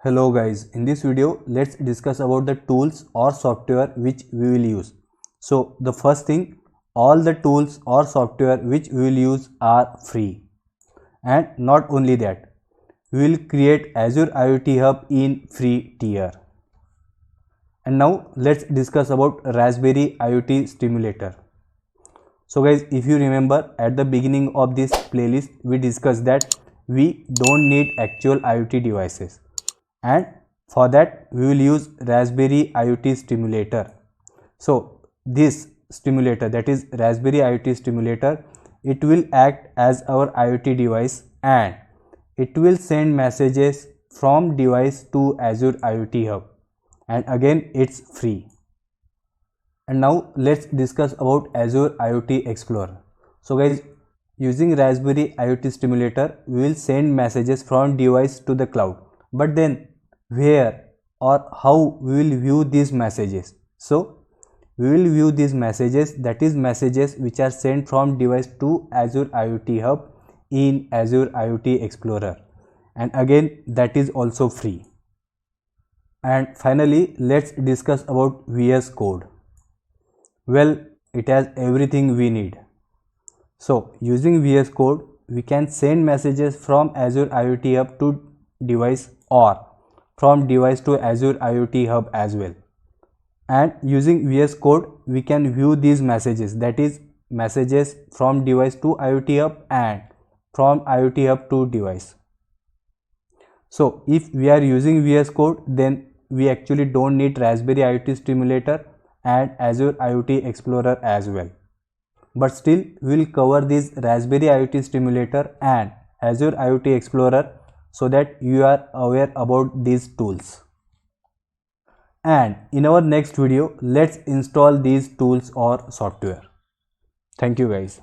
Hello guys, in this video let's discuss about the tools or software which we will use. So the first thing, all the tools or software which we will use are free. And not only that, we will create Azure IoT Hub in free tier. And now let's discuss about Raspberry IoT Stimulator. So guys, if you remember at the beginning of this playlist we discussed that we don't need actual IoT devices. And for that we will use Raspberry IoT Stimulator. So this stimulator, that is Raspberry IoT Stimulator, it will act as our IoT device and it will send messages from device to Azure IoT Hub, and again it's free. And now let's discuss about Azure IoT Explorer. So guys, using Raspberry IoT Stimulator we will send messages from device to the cloud, but then where or how we will view these messages? So we will view these messages, that is messages which are sent from device to Azure IoT Hub in Azure IoT Explorer, and again that is also free. And finally let's discuss about VS Code. Well, it has everything we need. So using VS Code we can send messages from Azure IoT Hub to device or from device to Azure IoT Hub as well. And using VS Code we can view these messages, that is messages from device to IoT Hub and from IoT Hub to device. So if we are using VS Code, then we actually don't need Raspberry IoT Stimulator and Azure IoT Explorer as well. But still we will cover this Raspberry IoT Stimulator and Azure IoT Explorer so that you are aware about these tools. And in our next video let's install these tools or software. Thank you guys.